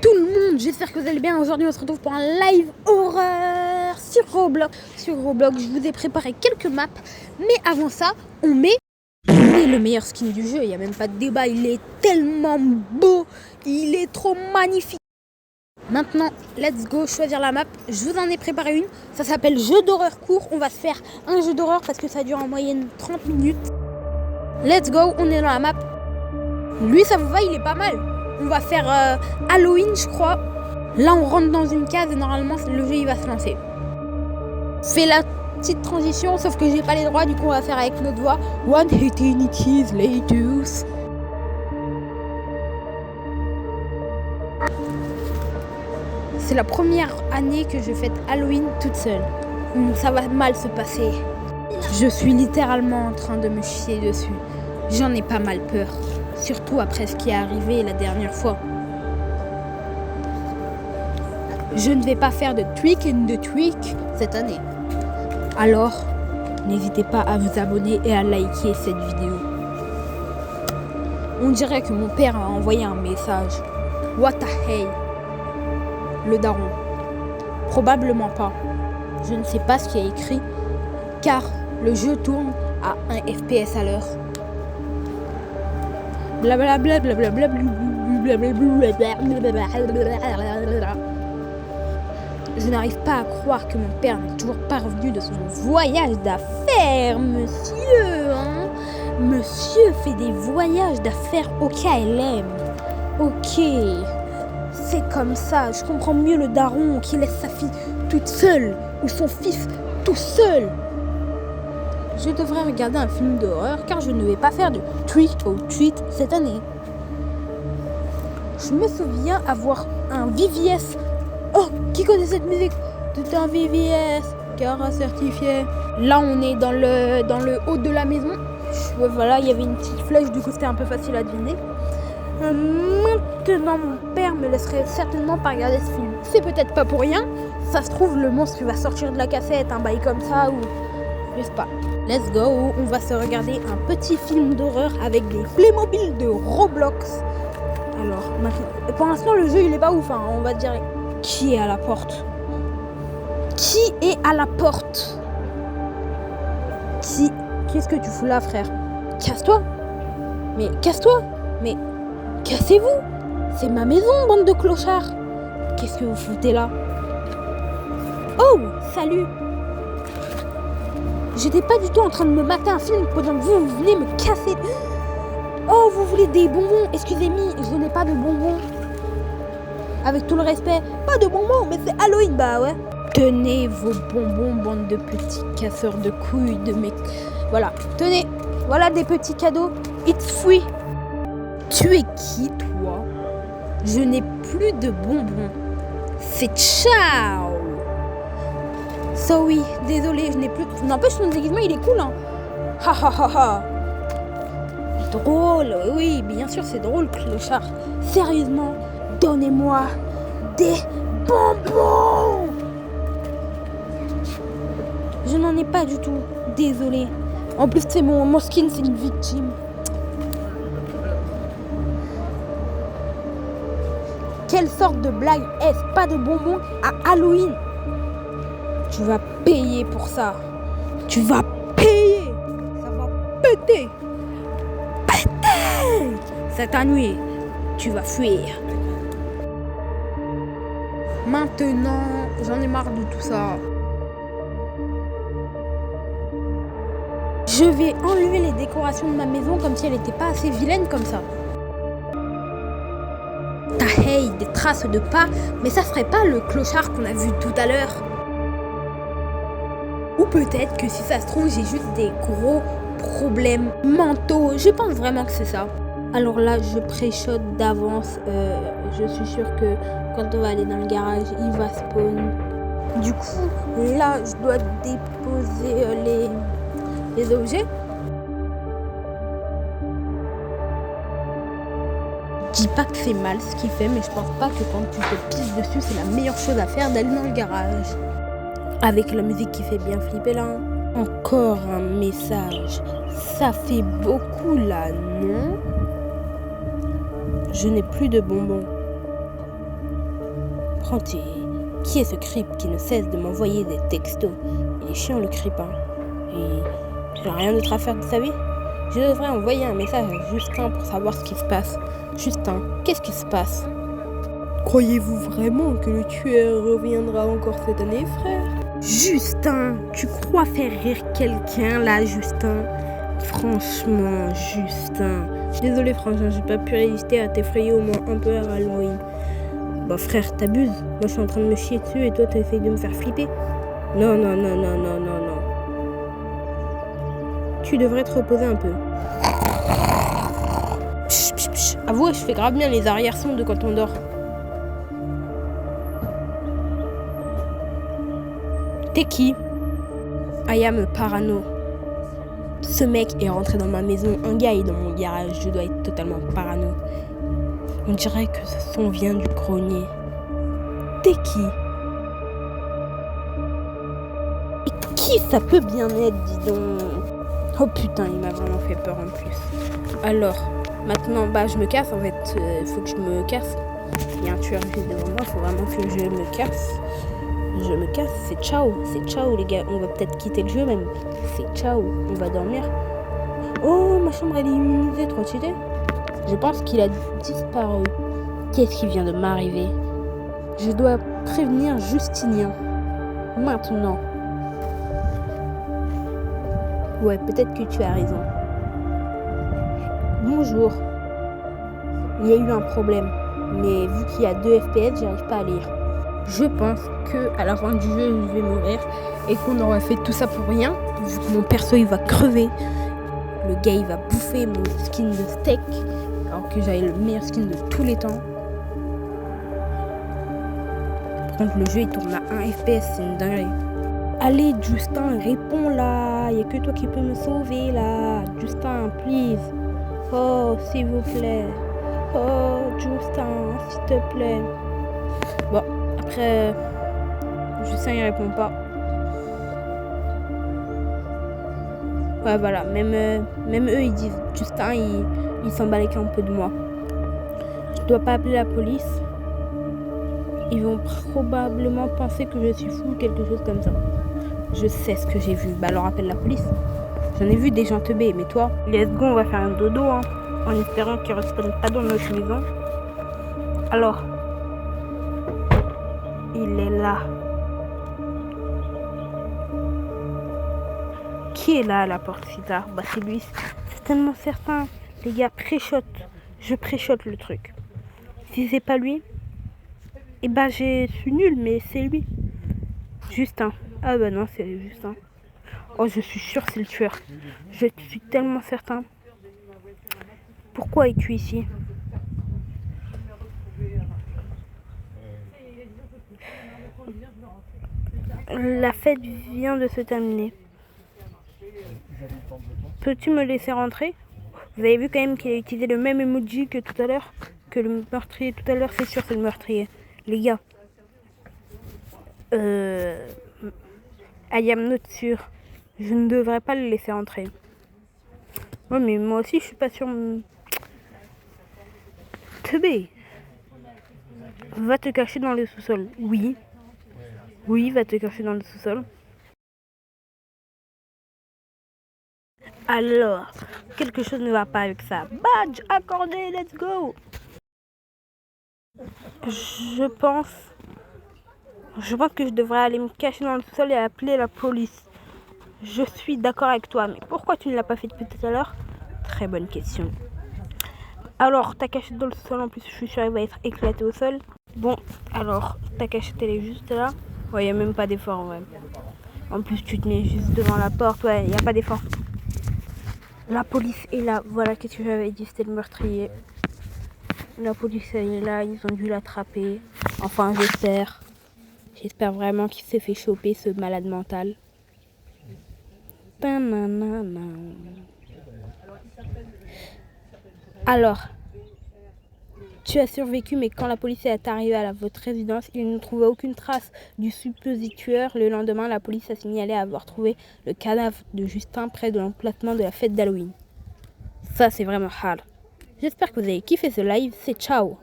tout le monde, j'espère que vous allez bien. Aujourd'hui on se retrouve pour un live horreur sur Roblox. Sur Roblox, je vous ai préparé quelques maps. Mais avant ça, on met le meilleur skin du jeu. Il n'y a même pas de débat, il est tellement beau. Il est trop magnifique. Maintenant, let's go choisir la map. Je vous en ai préparé une. Ça s'appelle jeu d'horreur court. On va se faire un jeu d'horreur parce que ça dure en moyenne 30 minutes. Let's go, on est dans la map. Lui, ça vous va, il est pas mal. On va faire Halloween, je crois. Là, on rentre dans une case et normalement, le jeu, il va se lancer. Fais la petite transition, sauf que j'ai pas les droits. Du coup, on va faire avec notre voix. One hitting keys, ladies. C'est la première année que je fête Halloween toute seule. Ça va mal se passer. Je suis littéralement en train de me chier dessus. J'en ai pas mal peur. Surtout après ce qui est arrivé la dernière fois. Je ne vais pas faire de trick and de trick cette année. Alors, n'hésitez pas à vous abonner et à liker cette vidéo. On dirait que mon père a envoyé un message. What the hell? Le daron. Probablement pas. Je ne sais pas ce qui est écrit, car le jeu tourne à 1 FPS à l'heure. Blablabla. Je n'arrive pas à croire que mon père n'est toujours pas revenu de son voyage d'affaires, monsieur. Monsieur fait des voyages d'affaires au KLM. Ok. C'est comme ça, je comprends mieux le daron qui laisse sa fille toute seule ou son fils tout seul. Je devrais regarder un film d'horreur car je ne vais pas faire de trick or treat cette année. Je me souviens avoir un VVS. Oh, qui connaît cette musique? Tout un VVS, car certifié. Là, on est dans le haut de la maison. Voilà, il y avait une petite flèche, du coup c'était un peu facile à deviner. Maintenant, mon père me laisserait certainement pas regarder ce film. C'est peut-être pas pour rien. Ça se trouve, le monstre qui va sortir de la cassette, un bail comme ça, ou je sais pas. Let's go, on va se regarder un petit film d'horreur avec des Playmobil de Roblox. Alors, maintenant, pour l'instant, le jeu il est pas ouf. On va dire qui est à la porte. Qui est à la porte? Qu'est-ce que tu fous là, frère? Casse-toi. Mais casse-toi. Mais cassez-vous! C'est ma maison, bande de clochards! Qu'est-ce que vous foutez là? Oh! Salut! J'étais pas du tout en train de me mater un film pendant que vous venez me casser. Oh, vous voulez des bonbons? Excusez-moi, je n'ai pas de bonbons. Avec tout le respect, pas de bonbons, mais c'est Halloween, bah ouais. Tenez vos bonbons, bande de petits casseurs de couilles, de mecs. Voilà, tenez, voilà des petits cadeaux. It's free. Tu es qui, toi? Je n'ai plus de bonbons. C'est ciao! So oui, désolé, je n'ai plus. N'empêche, ton déguisement, il est cool, hein? Ha ha ha ha! Drôle, oui, bien sûr, c'est drôle, clochard. Sérieusement, donnez-moi des bonbons! Je n'en ai pas du tout, désolé. En plus, c'est mon skin, c'est une victime. Quelle sorte de blague est-ce? Pas de bonbons à Halloween? Tu vas payer pour ça. Tu vas payer. Ça va péter. Péter. Cette nuit, tu vas fuir. Maintenant, j'en ai marre de tout ça. Je vais enlever les décorations de ma maison comme si elle n'était pas assez vilaine comme ça. Hey, des traces de pas, mais ça serait pas le clochard qu'on a vu tout à l'heure? Ou peut-être que si ça se trouve, j'ai juste des gros problèmes mentaux. Je pense vraiment que c'est ça. Alors là, je pré-shot d'avance. Je suis sûre que quand on va aller dans le garage, il va spawn. Du coup, là, je dois déposer les objets. Je dis pas que c'est mal ce qu'il fait, mais je pense pas que quand tu te pisses dessus, c'est la meilleure chose à faire d'aller dans le garage. Avec la musique qui fait bien flipper là. Encore un message. Ça fait beaucoup là, non? Je n'ai plus de bonbons. Prends-tu. Qui est ce creep qui ne cesse de m'envoyer des textos? Il est chiant le creep, hein. Et tu n'as rien d'autre à faire de sa vie? Je devrais envoyer un message à Justin pour savoir ce qui se passe. Justin, qu'est-ce qui se passe? Croyez-vous vraiment que le tueur reviendra encore cette année, frère? Justin, tu crois faire rire quelqu'un là, Justin? Franchement, Justin. Désolé, franchement, j'ai pas pu résister à t'effrayer au moins un peu à Halloween. Bah frère, t'abuses. Moi je suis en train de me chier dessus et toi t'essayes de me faire flipper. Non. Tu devrais te reposer un peu. Psh. Avoue, je fais grave bien les arrière-sons de quand on dort. T'es qui? I am parano. Ce mec est rentré dans ma maison, un gars est dans mon garage, je dois être totalement parano. On dirait que ce son vient du grenier. T'es qui? Et qui ça peut bien être, dis donc? Oh putain, il m'a vraiment fait peur en plus. Alors, maintenant, je me casse en fait. Faut que je me casse. Il y a un tueur juste devant moi, faut vraiment que je me casse. Je me casse, c'est ciao les gars. On va peut-être quitter le jeu même. C'est ciao, on va dormir. Oh, ma chambre elle est immunisée, trop stylé. Je pense qu'il a disparu. Qu'est-ce qui vient de m'arriver? Je dois prévenir Justinien. Maintenant. Ouais, peut-être que tu as raison. Bonjour. Il y a eu un problème. Mais vu qu'il y a 2 FPS, j'arrive pas à lire. Je pense que à la fin du jeu, je vais mourir. Et qu'on aura fait tout ça pour rien. Vu que mon perso, il va crever. Le gars, il va bouffer mon skin de steak. Alors que j'avais le meilleur skin de tous les temps. Par contre, le jeu, il tourne à 1 FPS. C'est une dinguerie. Allez, Justin, réponds là. Il n'y a que toi qui peux me sauver là. Justin, please. Oh, s'il vous plaît. Oh, Justin, s'il te plaît. Bon, après, Justin, il répond pas. Ouais, voilà. Même eux, ils disent Justin, il s'en bat les couilles un peu de moi. Je dois pas appeler la police. Ils vont probablement penser que je suis fou ou quelque chose comme ça. Je sais ce que j'ai vu. Alors appelle la police. J'en ai vu des gens teubés, mais toi, let's go, on va faire un dodo, hein, en espérant qu'ils ne restent pas dans notre maison. Alors, il est là. Qui est là à la porte si tard? C'est lui. C'est tellement certain. Les gars, préchote. Je préchote le truc. Si c'est pas lui, je suis nulle, mais c'est lui. Justin. Ah non, c'est Justin. Oh, je suis sûre c'est le tueur. Je suis tellement certain. Pourquoi es-tu ici? La fête vient de se terminer. Peux-tu me laisser rentrer? Vous avez vu quand même qu'il a utilisé le même emoji que tout à l'heure? Que le meurtrier tout à l'heure, c'est sûr c'est le meurtrier. Les gars. I am not sûr. Je ne devrais pas le laisser entrer. Ouais, mais moi aussi, je suis pas sûre. Teubé. Va te cacher dans le sous-sol. Oui. Oui, va te cacher dans le sous-sol. Alors, quelque chose ne va pas avec ça. Badge accordé, let's go. Je pense que je devrais aller me cacher dans le sous-sol et appeler la police. Je suis d'accord avec toi, mais pourquoi tu ne l'as pas fait depuis tout à l'heure? Très bonne question. Alors, ta cachette dans le sol, en plus, je suis sûre qu'elle va être éclatée au sol. Bon, alors, ta cachette, elle est juste là. Ouais, il n'y a même pas d'effort, ouais. En plus, tu te mets juste devant la porte, ouais, il n'y a pas d'effort. La police est là, voilà, qu'est-ce que j'avais dit, c'était le meurtrier. La police, elle est là, ils ont dû l'attraper. Enfin, j'espère. J'espère vraiment qu'il s'est fait choper, ce malade mental. Alors, tu as survécu, mais quand la police est arrivée à votre résidence, ils ne trouvaient aucune trace du supposé tueur. Le lendemain, la police a signalé avoir trouvé le cadavre de Justin près de l'emplacement de la fête d'Halloween. Ça, c'est vraiment hard. J'espère que vous avez kiffé ce live. C'est ciao!